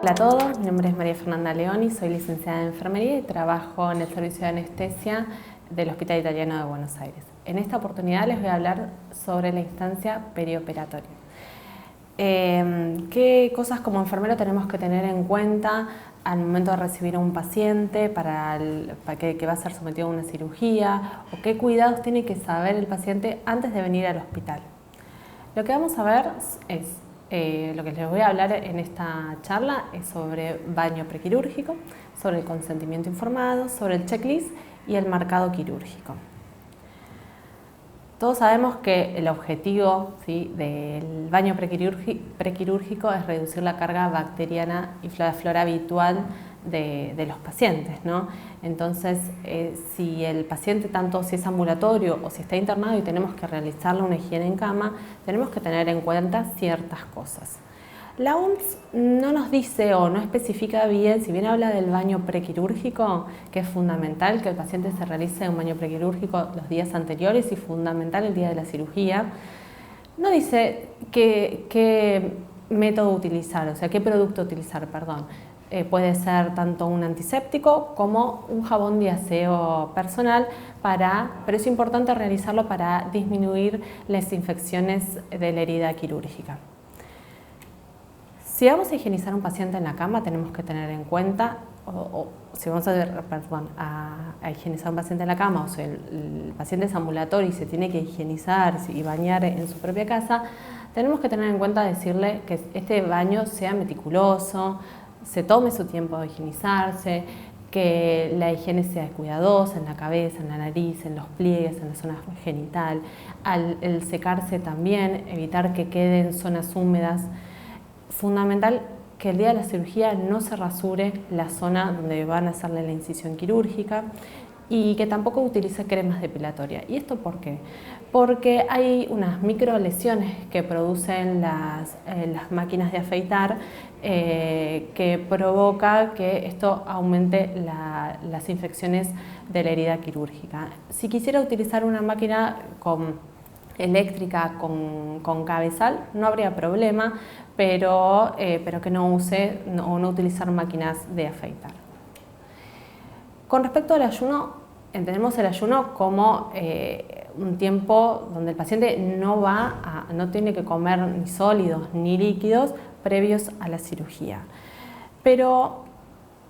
Hola a todos, mi nombre es María Fernanda Leoni, soy licenciada en enfermería y trabajo en el servicio de anestesia del Hospital Italiano de Buenos Aires. En esta oportunidad les voy a hablar sobre la instancia perioperatoria. ¿Qué cosas como enfermero tenemos que tener en cuenta al momento de recibir a un paciente para que va a ser sometido a una cirugía? ¿O qué cuidados tiene que saber el paciente antes de venir al hospital? Lo que vamos a ver es, lo que les voy a hablar en esta charla es sobre baño prequirúrgico, sobre el consentimiento informado, sobre el checklist y el marcado quirúrgico. Todos sabemos que el objetivo del baño prequirúrgico es reducir la carga bacteriana y la flora habitual de los pacientes, ¿no? Entonces, si el paciente, tanto si es ambulatorio o si está internado y tenemos que realizarle una higiene en cama, tenemos que tener en cuenta ciertas cosas. La OMS no nos dice o no especifica bien, si bien habla del baño prequirúrgico, que es fundamental que el paciente se realice un baño prequirúrgico los días anteriores y fundamental el día de la cirugía, no dice qué método utilizar, o sea, qué producto utilizar, perdón. Puede ser tanto un antiséptico como un jabón de aseo personal, pero es importante realizarlo para disminuir las infecciones de la herida quirúrgica. Si vamos a higienizar a un paciente en la cama, tenemos que tener en cuenta, si vamos a higienizar a un paciente en la cama, o si el paciente es ambulatorio y se tiene que higienizar y bañar en su propia casa, tenemos que tener en cuenta decirle que este baño sea meticuloso, se tome su tiempo de higienizarse, que la higiene sea cuidadosa en la cabeza, en la nariz, en los pliegues, en la zona genital. El secarse también, evitar que queden zonas húmedas. Fundamental que el día de la cirugía no se rasure la zona donde van a hacerle la incisión quirúrgica y que tampoco utilice cremas depilatorias. ¿Y esto por qué? Porque hay unas micro lesiones que producen las máquinas de afeitar que provoca que esto aumente las infecciones de la herida quirúrgica. Si quisiera utilizar una máquina eléctrica con cabezal, no habría problema, pero que no use o no utilizar máquinas de afeitar. Con respecto al ayuno, entendemos el ayuno como un tiempo donde el paciente no tiene que comer ni sólidos ni líquidos previos a la cirugía. Pero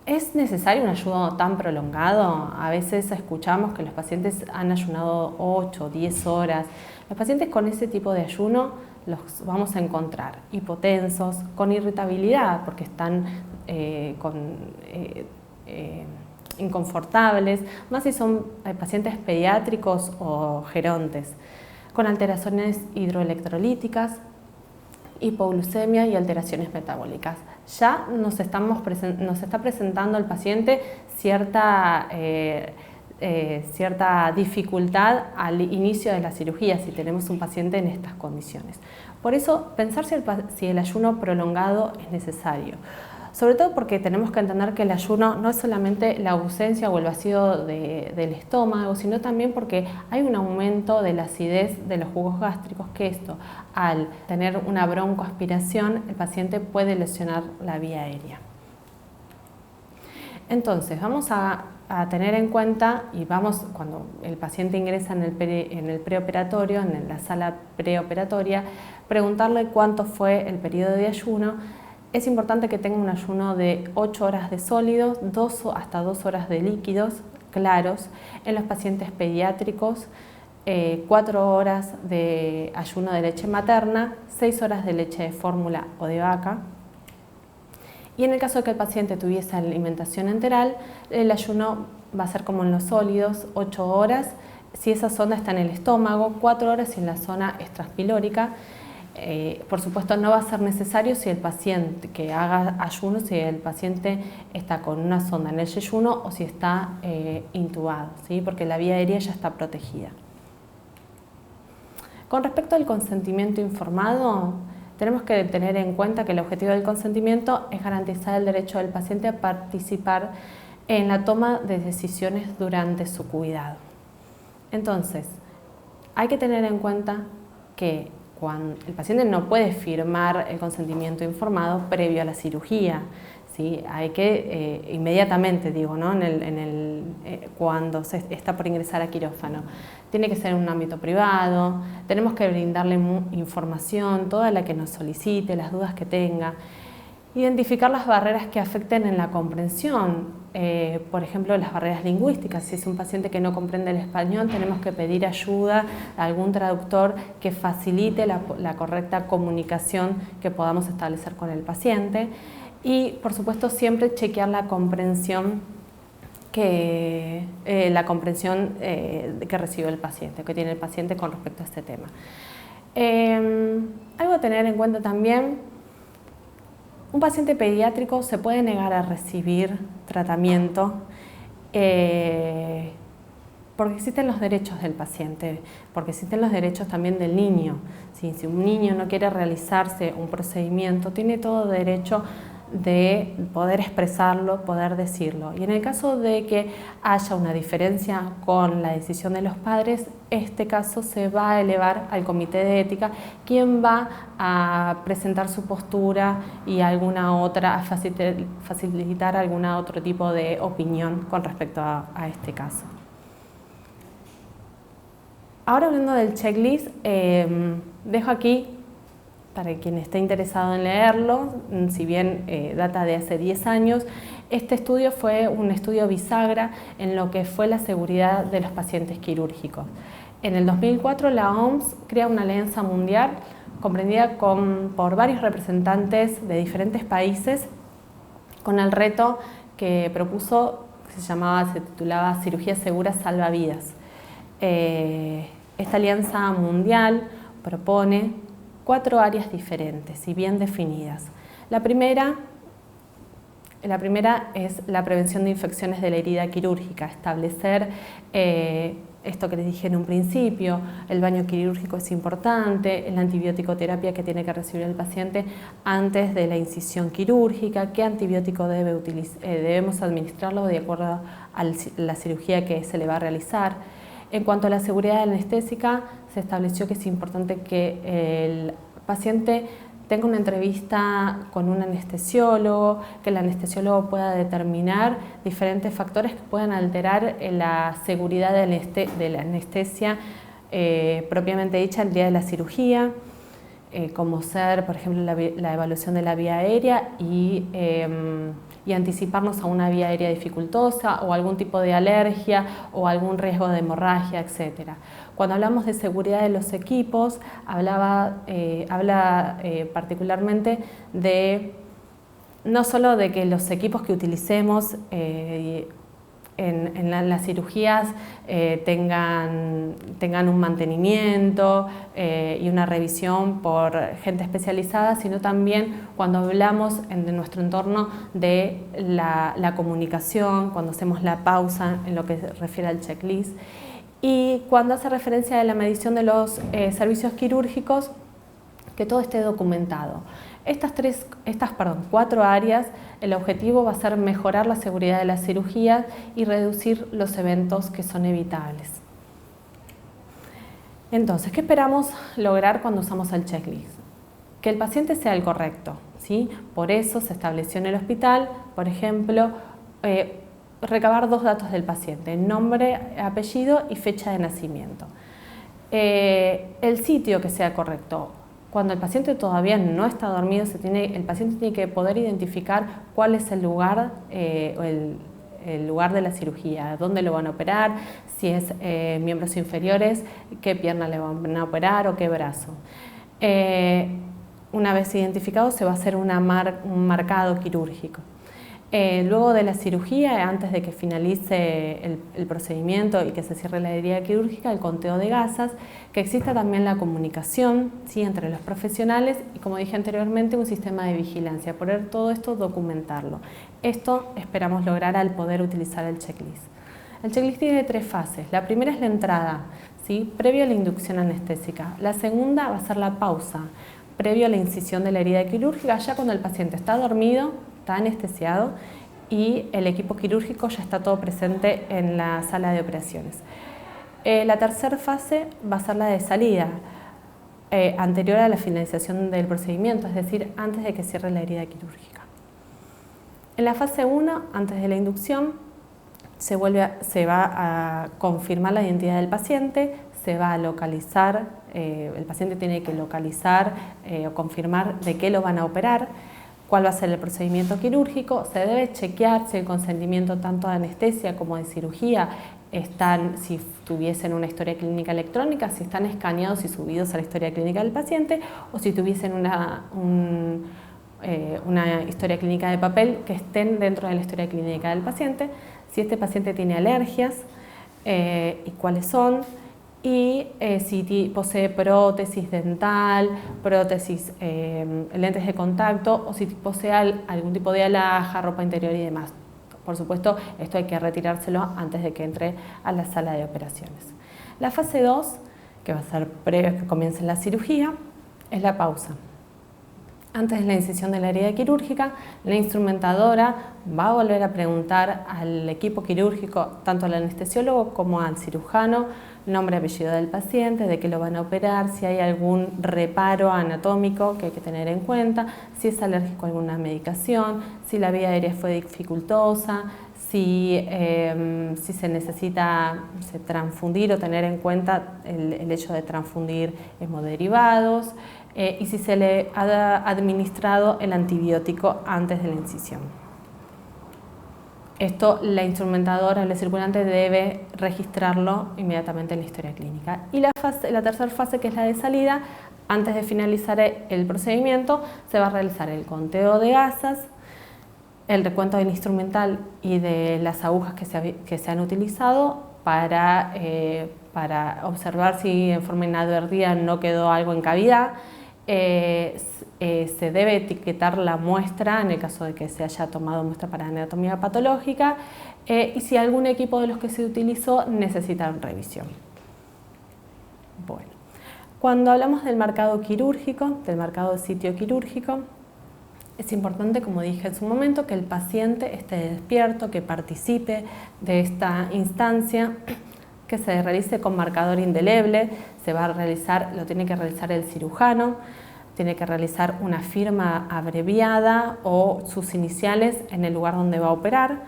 ¿es necesario un ayuno tan prolongado? A veces escuchamos que los pacientes han ayunado 8 o 10 horas. Los pacientes con ese tipo de ayuno los vamos a encontrar hipotensos, con irritabilidad porque están inconfortables, más si son pacientes pediátricos o gerontes, con alteraciones hidroelectrolíticas, hipoglucemia y alteraciones metabólicas. Ya nos está presentando el paciente cierta dificultad al inicio de la cirugía si tenemos un paciente en estas condiciones. Por eso, pensar si el ayuno prolongado es necesario. Sobre todo porque tenemos que entender que el ayuno no es solamente la ausencia o el vacío del estómago, sino también porque hay un aumento de la acidez de los jugos gástricos, que esto, al tener una broncoaspiración, el paciente puede lesionar la vía aérea. Entonces, vamos a tener en cuenta, cuando el paciente ingresa en el preoperatorio, en la sala preoperatoria, preguntarle cuánto fue el periodo de ayuno. Es importante que tenga un ayuno de 8 horas de sólidos, hasta 2 horas de líquidos claros. En los pacientes pediátricos, 4 horas de ayuno de leche materna, 6 horas de leche de fórmula o de vaca. Y en el caso de que el paciente tuviese alimentación enteral, el ayuno va a ser como en los sólidos, 8 horas, si esa zona está en el estómago, 4 horas si en la zona extraspilórica. Por supuesto, no va a ser necesario si el paciente que haga ayuno, si el paciente está con una sonda en el yeyuno o si está intubado, ¿sí? Porque la vía aérea ya está protegida. Con respecto al consentimiento informado, tenemos que tener en cuenta que el objetivo del consentimiento es garantizar el derecho del paciente a participar en la toma de decisiones durante su cuidado. Entonces, hay que tener en cuenta que cuando el paciente no puede firmar el consentimiento informado previo a la cirugía, ¿sí? Hay que, inmediatamente digo, ¿no? Cuando se está por ingresar a quirófano, tiene que ser en un ámbito privado, tenemos que brindarle información, toda la que nos solicite, las dudas que tenga. Identificar las barreras que afecten en la comprensión, por ejemplo, las barreras lingüísticas. Si es un paciente que no comprende el español, tenemos que pedir ayuda a algún traductor que facilite la correcta comunicación que podamos establecer con el paciente. Y, por supuesto, siempre chequear la comprensión que recibe el paciente, que tiene el paciente con respecto a este tema. Algo a tener en cuenta también: un paciente pediátrico se puede negar a recibir tratamiento porque existen los derechos del paciente, porque existen los derechos también del niño. Si un niño no quiere realizarse un procedimiento, tiene todo derecho de poder expresarlo, poder decirlo. Y en el caso de que haya una diferencia con la decisión de los padres, este caso se va a elevar al comité de ética, quien va a presentar su postura y a facilitar algún otro tipo de opinión con respecto a este caso. Ahora, hablando del checklist, dejo aquí, para quien esté interesado en leerlo, si bien data de hace 10 años, este estudio fue un estudio bisagra en lo que fue la seguridad de los pacientes quirúrgicos. En el 2004 la OMS crea una alianza mundial comprendida por varios representantes de diferentes países con el reto que propuso, que se titulaba Cirugía Segura Salva Vidas. Esta alianza mundial propone 4 áreas diferentes y bien definidas. La primera es la prevención de infecciones de la herida quirúrgica, establecer esto que les dije en un principio: el baño quirúrgico es importante, la antibiótico-terapia que tiene que recibir el paciente antes de la incisión quirúrgica, qué antibiótico debemos administrarlo de acuerdo a la cirugía que se le va a realizar. En cuanto a la seguridad anestésica, se estableció que es importante que el paciente tenga una entrevista con un anestesiólogo, que el anestesiólogo pueda determinar diferentes factores que puedan alterar la seguridad de la anestesia propiamente dicha el día de la cirugía, como ser, por ejemplo, la evaluación de la vía aérea y anticiparnos a una vía aérea dificultosa o algún tipo de alergia o algún riesgo de hemorragia, etc. Cuando hablamos de seguridad de los equipos, habla particularmente de no solo de que los equipos que utilicemos en las cirugías tengan un mantenimiento y una revisión por gente especializada, sino también cuando hablamos de nuestro entorno de la comunicación, cuando hacemos la pausa en lo que se refiere al checklist, y cuando hace referencia a la medición de los servicios quirúrgicos, que todo esté documentado. Estas 4 áreas, el objetivo va a ser mejorar la seguridad de la cirugía y reducir los eventos que son evitables. Entonces, ¿qué esperamos lograr cuando usamos el checklist? Que el paciente sea el correcto, ¿sí? Por eso se estableció en el hospital, por ejemplo, recabar 2 datos del paciente: nombre, apellido y fecha de nacimiento. El sitio que sea correcto. Cuando el paciente todavía no está dormido, el paciente tiene que poder identificar cuál es el lugar, el lugar de la cirugía, dónde lo van a operar, si es miembros inferiores, qué pierna le van a operar o qué brazo. Una vez identificado, se va a hacer un marcado quirúrgico. Luego de la cirugía, antes de que finalice el procedimiento y que se cierre la herida quirúrgica, el conteo de gasas, que exista también la comunicación, ¿sí?, entre los profesionales y, como dije anteriormente, un sistema de vigilancia, poder todo esto documentarlo. Esto esperamos lograr al poder utilizar el checklist. El checklist tiene 3 fases. La primera es la entrada, ¿sí?, previo a la inducción anestésica. La segunda va a ser la pausa, previo a la incisión de la herida quirúrgica, ya cuando el paciente está dormido, está anestesiado y el equipo quirúrgico ya está todo presente en la sala de operaciones. La tercera fase va a ser la de salida, anterior a la finalización del procedimiento, es decir, antes de que cierre la herida quirúrgica. En la fase 1, antes de la inducción, se va a confirmar la identidad del paciente, se va a localizar, el paciente tiene que localizar o confirmar de qué lo van a operar, cuál va a ser el procedimiento quirúrgico, se debe chequear si el consentimiento tanto de anestesia como de cirugía si tuviesen una historia clínica electrónica, si están escaneados y subidos a la historia clínica del paciente, o si tuviesen una historia clínica de papel, que estén dentro de la historia clínica del paciente, si este paciente tiene alergias y cuáles son, y si posee prótesis dental, prótesis, lentes de contacto, o si posee algún tipo de alhaja, ropa interior y demás. Por supuesto, esto hay que retirárselo antes de que entre a la sala de operaciones. La fase 2, que va a ser previo a que comience la cirugía, es la pausa. Antes de la incisión de la herida quirúrgica, la instrumentadora va a volver a preguntar al equipo quirúrgico, tanto al anestesiólogo como al cirujano, nombre y apellido del paciente, de qué lo van a operar, si hay algún reparo anatómico que hay que tener en cuenta, si es alérgico a alguna medicación, si la vía aérea fue dificultosa, si se necesita transfundir o tener en cuenta el hecho de transfundir hemoderivados, y si se le ha administrado el antibiótico antes de la incisión. Esto la instrumentadora, el circulante, debe registrarlo inmediatamente en la historia clínica. Y la tercera fase, que es la de salida, antes de finalizar el procedimiento, se va a realizar el conteo de gasas, el recuento del instrumental y de las agujas que se han utilizado para observar si en forma inadvertida no quedó algo en cavidad. Se debe etiquetar la muestra en el caso de que se haya tomado muestra para anatomía patológica, y si algún equipo de los que se utilizó necesita revisión. Bueno, cuando hablamos del marcado quirúrgico, del marcado de sitio quirúrgico, es importante, como dije en su momento, que el paciente esté despierto, que participe de esta instancia, que se realice con marcador indeleble. Lo tiene que realizar el cirujano, tiene que realizar una firma abreviada o sus iniciales en el lugar donde va a operar.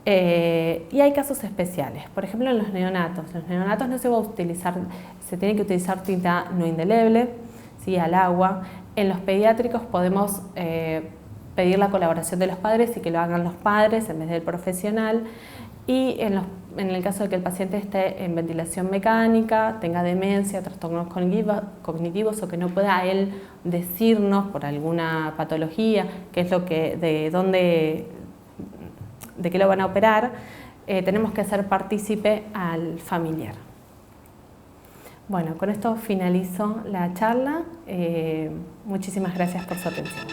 Y hay casos especiales, por ejemplo en los neonatos. Los neonatos no se va a utilizar, se tiene que utilizar tinta no indeleble, ¿sí?, al agua. En los pediátricos podemos pedir la colaboración de los padres y que lo hagan los padres en vez del profesional. Y en el caso de que el paciente esté en ventilación mecánica, tenga demencia, trastornos cognitivos, o que no pueda él decirnos por alguna patología qué es de qué lo van a operar, tenemos que hacer partícipe al familiar. Bueno, con esto finalizo la charla. Muchísimas gracias por su atención.